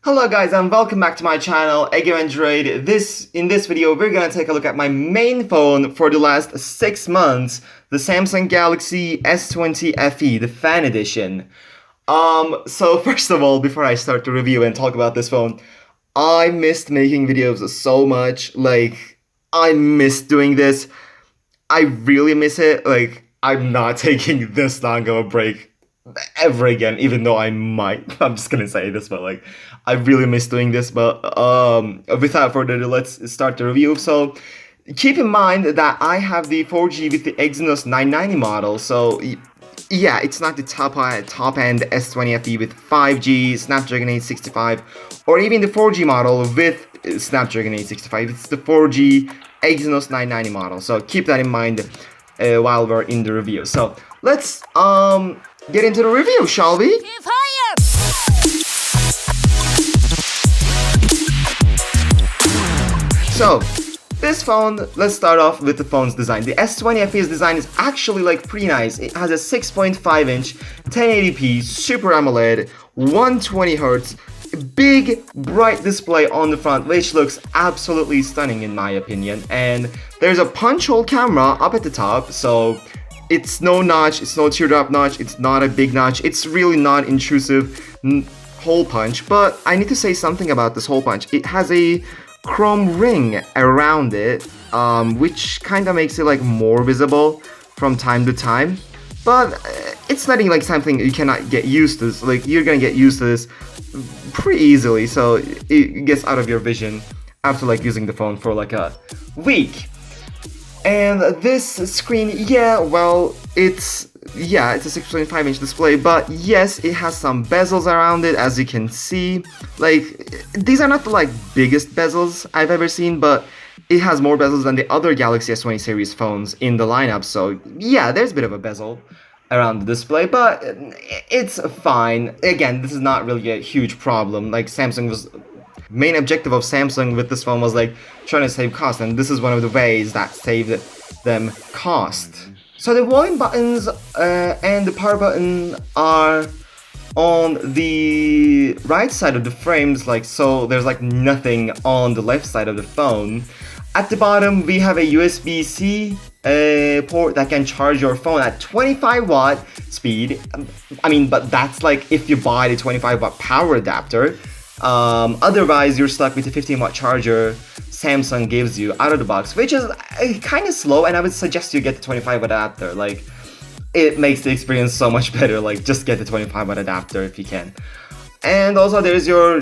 Hello guys and welcome back to my channel, Android. In this video we're gonna take a look at my main phone for the last 6 months, the Samsung Galaxy S20 FE, the fan edition. So first of all, before I start the review and talk about this phone, I missed making videos so much. I miss doing this. I really miss it. I'm not taking this long of a break ever again, even though I might. I'm just gonna say this, but I really miss doing this. But without further ado, let's start the review. So keep in mind that I have the 4G with the Exynos 990 model. So yeah, it's not the top end S20 FE with 5G, Snapdragon 865, or even the 4G model with Snapdragon 865. It's the 4G Exynos 990 model. So keep that in mind while we're in the review. So let's get into the review, shall we? So, this phone, let's start off with the phone's design. The S20 FE's design is actually pretty nice. It has a 6.5-inch 1080p Super AMOLED, 120Hz, big bright display on the front, which looks absolutely stunning in my opinion. And there's a punch hole camera up at the top, so it's no notch, it's no teardrop notch, it's not a big notch, it's really not intrusive hole punch. But I need to say something about this hole punch. It has a chrome ring around it, which kind of makes it more visible from time to time. But it's nothing something you cannot get used to. You're gonna get used to this pretty easily, so it gets out of your vision after using the phone for a week. And this screen, it's a 6.5-inch display, but yes, it has some bezels around it, as you can see. These are not the biggest bezels I've ever seen, but it has more bezels than the other Galaxy S20 series phones in the lineup. So yeah, there's a bit of a bezel around the display, but it's fine. Again, this is not really a huge problem. Main objective of Samsung with this phone was trying to save cost, and this is one of the ways that saved them cost. So the volume buttons and the power button are on the right side of the frames, so there's nothing on the left side of the phone. At the bottom we have a USB-C port that can charge your phone at 25-watt speed. But that's if you buy the 25-watt power adapter. Otherwise, you're stuck with the 15-watt charger Samsung gives you out of the box, which is kind of slow, and I would suggest you get the 25-watt adapter. It makes the experience so much better. Just get the 25-watt adapter if you can. And also, there's your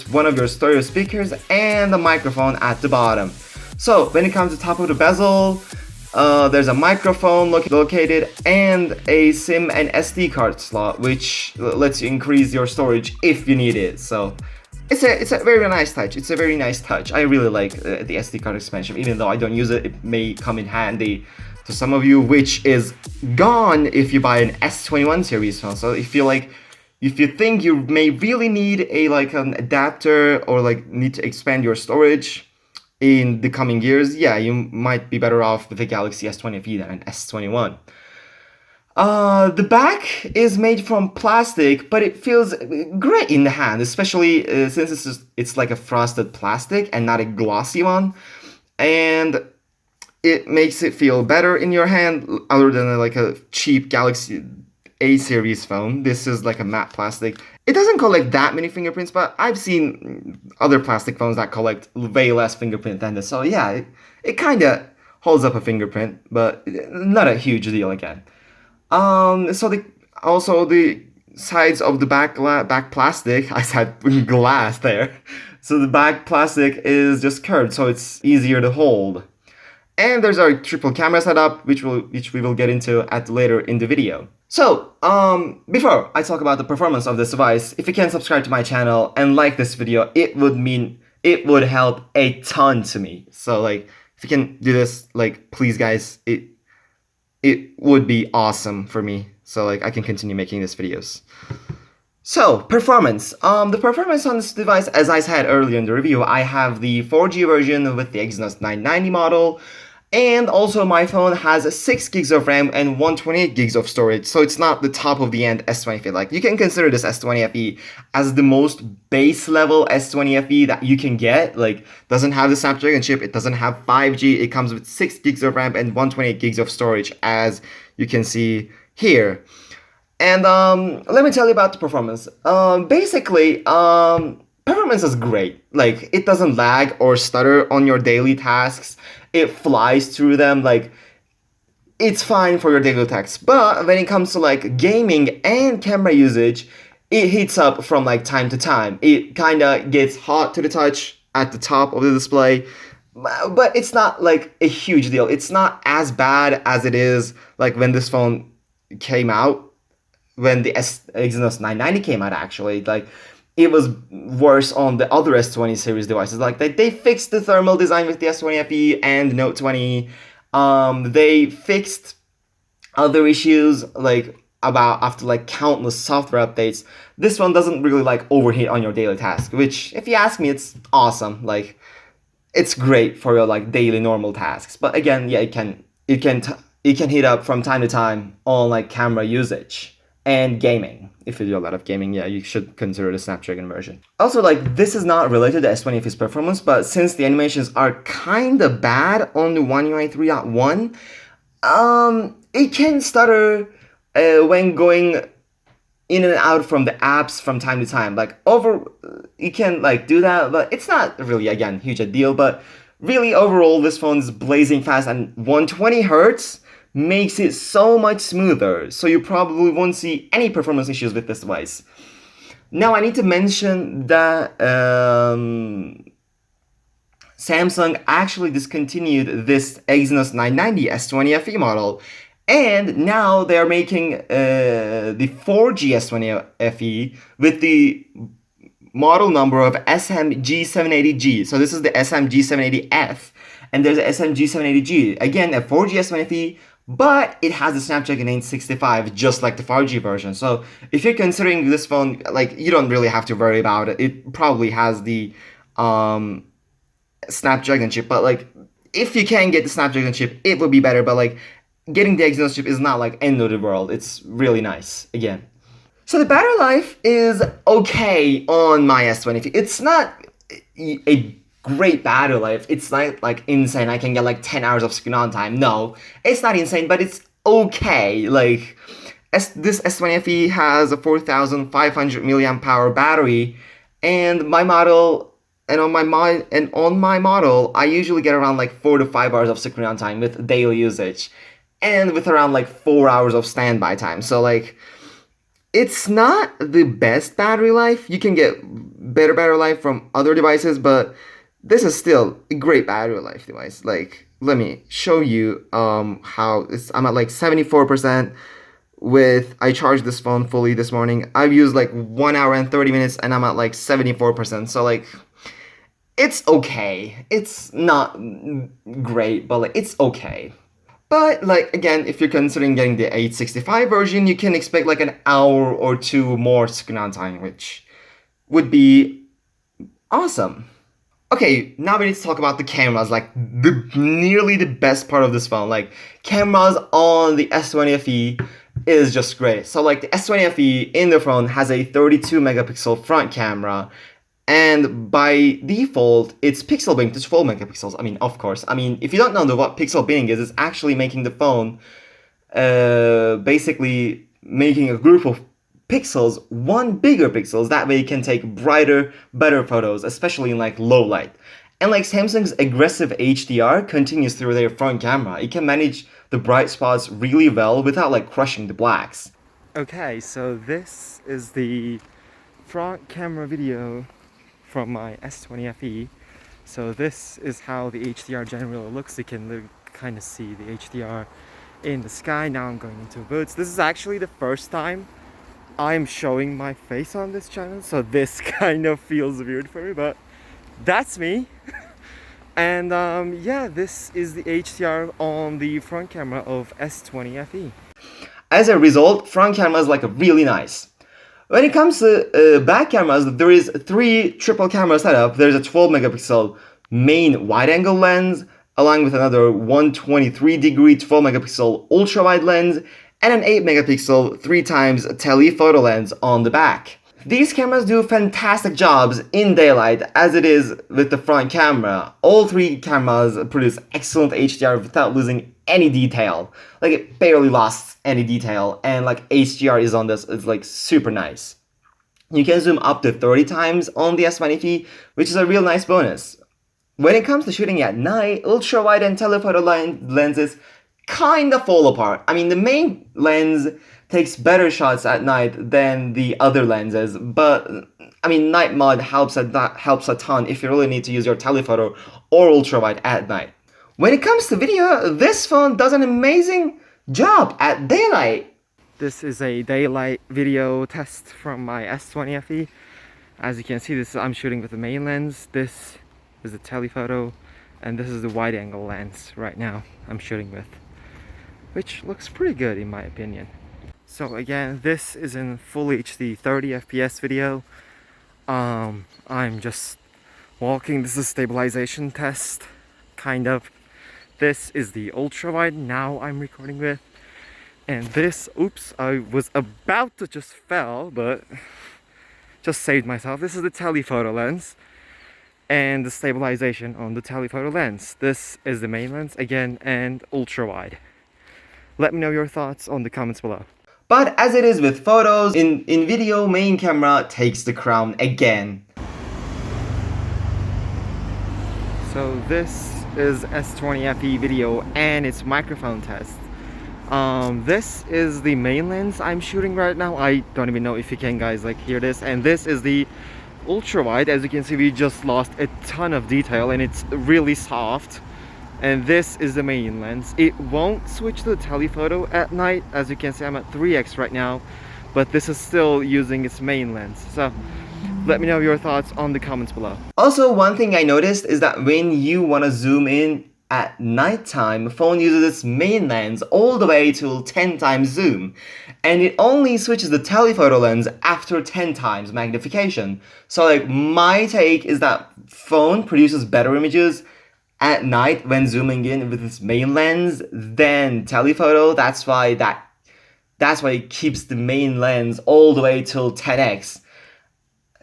one of your stereo speakers and a microphone at the bottom. So when it comes to top of the bezel, there's a microphone located and a SIM and SD card slot, which lets you increase your storage if you need it. So it's a very nice touch. It's a very nice touch. I really like the SD card expansion, even though I don't use it. It may come in handy to some of you, which is gone if you buy an S21 series phone. So if you think you may really need an adapter or need to expand your storage in the coming years, yeah, you might be better off with a Galaxy S20 FE than an S21. The back is made from plastic, but it feels great in the hand, especially since it's a frosted plastic and not a glossy one, and it makes it feel better in your hand other than a cheap Galaxy A series phone. This is a matte plastic. It doesn't collect that many fingerprints, but I've seen other plastic phones that collect way less fingerprint than this. So yeah, it kind of holds up a fingerprint, but not a huge deal again. So the sides of the back plastic, I said glass there. So the back plastic is just curved, so it's easier to hold. And there's our triple camera setup, which we will get into later in the video. So, before I talk about the performance of this device, if you can subscribe to my channel and like this video, it would help a ton to me. So if you can do this, please guys, it would be awesome for me. So I can continue making these videos. So, performance. The performance on this device, as I said earlier in the review, I have the 4G version with the Exynos 990 model. And also my phone has 6 gigs of RAM and 128 gigs of storage, so it's not the top of the end S20 FE. Like, you can consider this S20 FE as the most base level S20 FE that you can get. Like, doesn't have the Snapdragon chip, it doesn't have 5G, it comes with 6 gigs of RAM and 128 gigs of storage, as you can see here. And let me tell you about the performance. Performance is great. Like, it doesn't lag or stutter on your daily tasks. It flies through them. Like, it's fine for your daily tasks. But when it comes to like gaming and camera usage, it heats up from like time to time. It kind of gets hot to the touch at the top of the display. But it's not like a huge deal. It's not as bad as it is like when this phone came out, when the Exynos 990 came out. Actually, like, it was worse on the other S20 series devices. Like, they fixed the thermal design with the S20 FE and Note 20. They fixed other issues like about after like countless software updates. This one doesn't really like overheat on your daily task, which, if you ask me, it's awesome. Like, it's great for your like daily normal tasks. But again, yeah, it can heat up from time to time on like camera usage and gaming. If you do a lot of gaming, yeah, you should consider the Snapdragon version. Also, like, this is not related to S20 FE's performance, but since the animations are kinda bad on the One UI 3.1, it can stutter when going in and out from the apps from time to time. Like, you can like do that, but it's not really, again, huge a deal. But really, overall, this phone is blazing fast, and 120 hertz makes it so much smoother, so you probably won't see any performance issues with this device. Now, I need to mention that Samsung actually discontinued this Exynos 990 S20 FE model, and now they are making the 4G S20 FE with the model number of SMG780G. So this is the SMG780F, and there's a SMG780G. Again, a 4G S20 FE, but it has the Snapdragon 865, just like the 5G version. So if you're considering this phone, like, you don't really have to worry about it. It probably has the Snapdragon chip, but like, if you can get the Snapdragon chip, it would be better. But like, getting the Exynos chip is not like end of the world. It's really nice, again. So the battery life is okay on my S20 FE. It's not a great battery life. It's not like insane. I can get like 10 hours of screen on time. No, it's not insane, but it's okay. Like, this S20 FE has a 4,500 milliamp hour battery, and on my model, I usually get around like 4 to 5 hours of screen on time with daily usage, and with around like 4 hours of standby time. So like, it's not the best battery life. You can get better battery life from other devices, but this is still a great battery life device. Like, let me show you how I'm at like 74% I charged this phone fully this morning. I've used like 1 hour and 30 minutes, and I'm at like 74%. So like, it's okay. It's not great, but like, it's okay. But like, again, if you're considering getting the 865 version, you can expect like an hour or two more screen on time, which would be awesome. Okay, now we need to talk about the cameras, like nearly the best part of this phone. Like, cameras on the S20 FE is just great. So like, the S20 FE in the phone has a 32 megapixel front camera, and by default, it's pixel binned to 12 megapixels. I mean, of course. I mean, if you don't know what pixel binning is, it's actually making the phone, basically making a group of pixels one bigger pixels. That way you can take brighter, better photos, especially in like low light. And like, Samsung's aggressive HDR continues through their front camera. It can manage the bright spots really well without like crushing the blacks. Okay, so this is the front camera video from my S20 FE. So this is how the HDR generally looks. You can kind of see the HDR in the sky. Now I'm going into woods. This is actually the first time I'm showing my face on this channel, so this kind of feels weird for me, but that's me. And yeah, this is the HDR on the front camera of S20 FE. As a result, front camera is like really nice. When it comes to back cameras, there is 3 triple camera setup. There's a 12 megapixel main wide angle lens, along with another 123-degree 12-megapixel ultra-wide lens and an 8-megapixel 3x telephoto lens on the back. These cameras do fantastic jobs in daylight, as it is with the front camera. All three cameras produce excellent HDR without losing any detail. Like, it barely lost any detail, and like HDR is on this, it's like super nice. You can zoom up to 30 times on the S20 FE, which is a real nice bonus. When it comes to shooting at night, ultra-wide and telephoto lenses kinda fall apart. I mean, the main lens takes better shots at night than the other lenses, but I mean, night mode helps a ton if you really need to use your telephoto or ultrawide at night. When it comes to video, this phone does an amazing job at daylight. This is a daylight video test from my S20 FE. As you can see, I'm shooting with the main lens. This is the telephoto, and this is the wide angle lens right now I'm shooting with, which looks pretty good in my opinion. So again, this is in full HD 30 FPS video. I'm just walking. This is stabilization test, kind of. This is the ultra wide now I'm recording with. And this, oops, I was about to just fell, but just saved myself. This is the telephoto lens and the stabilization on the telephoto lens. This is the main lens again, and ultra wide. Let me know your thoughts on the comments below. But as it is with photos, in video, main camera takes the crown again. So this is S20 FE video and its microphone test. This is the main lens I'm shooting right now. I don't even know if you can guys like hear this. And this is the ultra wide. As you can see, we just lost a ton of detail and it's really soft. And this is the main lens. It won't switch to the telephoto at night. As you can see, I'm at 3x right now, but this is still using its main lens. So let me know your thoughts on the comments below. Also, one thing I noticed is that when you want to zoom in at nighttime, phone uses its main lens all the way to 10 times zoom, and it only switches the telephoto lens after 10 times magnification. So like, my take is that phone produces better images at night when zooming in with its main lens than telephoto. That's why it keeps the main lens all the way till 10x.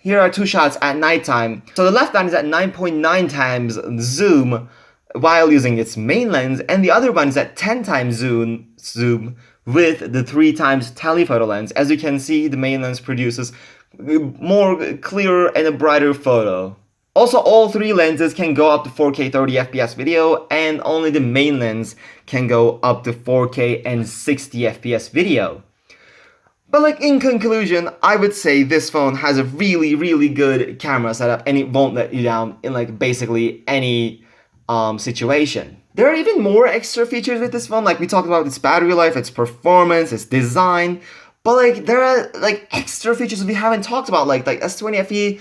Here are two shots at nighttime. So the left one is at 9.9 times zoom while using its main lens, and the other one is at 10 times zoom with the 3 times telephoto lens. As you can see, the main lens produces more clearer and a brighter photo. Also, all three lenses can go up to 4K 30 FPS video, and only the main lens can go up to 4K and 60 FPS video. But like, in conclusion, I would say this phone has a really, really good camera setup, and it won't let you down in like basically any situation. There are even more extra features with this phone. Like, we talked about its battery life, its performance, its design, but like, there are like extra features we haven't talked about. Like S20 FE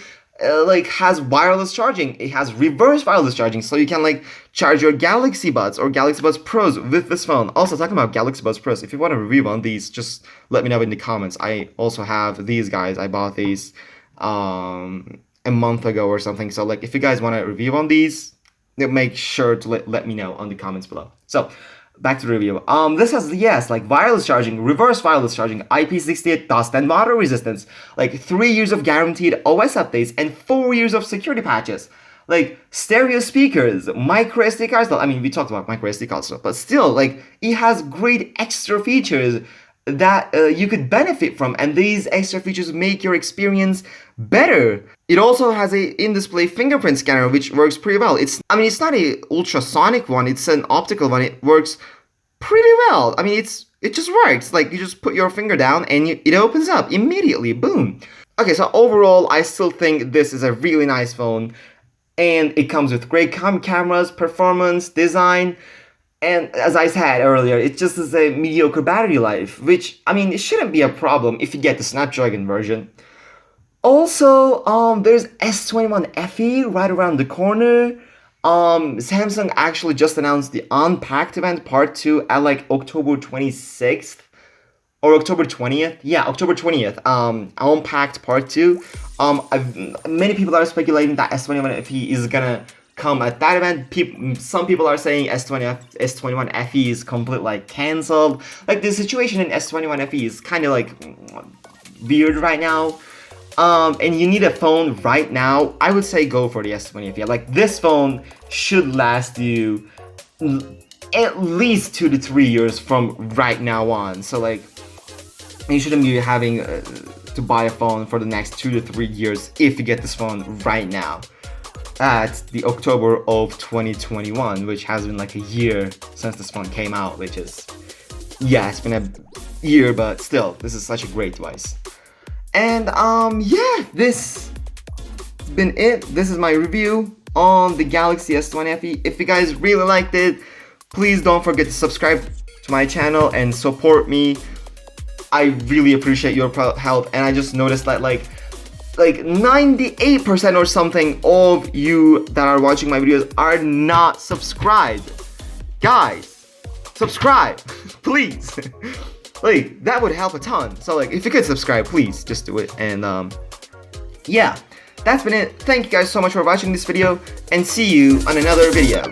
like has wireless charging. It has reverse wireless charging, so you can like charge your Galaxy Buds or Galaxy Buds Pros with this phone. Also, talking about Galaxy Buds Pros, if you want a review on these, just let me know in the comments. I also have these guys. I bought these a month ago or something. So like, if you guys want a review on these, make sure to let me know on the comments below. So back to the review. This has, yes, like wireless charging, reverse wireless charging, IP68 dust and water resistance, like 3 years of guaranteed OS updates, and 4 years of security patches, like stereo speakers, micro SD cards. I mean, we talked about micro SD cards, but still, like, it has great extra features that you could benefit from, and these extra features make your experience better. It also has a in-display fingerprint scanner, which works pretty well. It's not a ultrasonic one, it's an optical one. It works pretty well. I mean, it just works. Like, you just put your finger down and it opens up immediately. Boom. Okay, so overall, I still think this is a really nice phone, and it comes with great cameras, performance, design. And as I said earlier, it just is a mediocre battery life, which, I mean, it shouldn't be a problem if you get the Snapdragon version. Also, there's S21 FE right around the corner. Samsung actually just announced the Unpacked event part 2 at like October 26th or October 20th. Yeah, October 20th. Unpacked part 2. Many people are speculating that S21 FE is gonna come at that event. Some people are saying S21 FE is completely like cancelled. Like the situation in S21 FE is kind of like weird right now. And you need a phone right now. I would say go for the S20 FE. Like this phone should last you at least 2 to 3 years from right now on. So like you shouldn't be having to buy a phone for the next 2 to 3 years if you get this phone right now. At the October of 2021, which has been like a year since this phone came out, which is, yeah, it's been a year, but still, this is such a great device. And yeah, this has been it. This is my review on the Galaxy S20 FE. If you guys really liked it, please don't forget to subscribe to my channel and support me. I really appreciate your help, and I just noticed that like 98% or something of you that are watching my videos are not subscribed. Guys, subscribe, please. Like, that would help a ton. So like, if you could subscribe, please just do it. And yeah, that's been it. Thank you guys so much for watching this video, and see you on another video.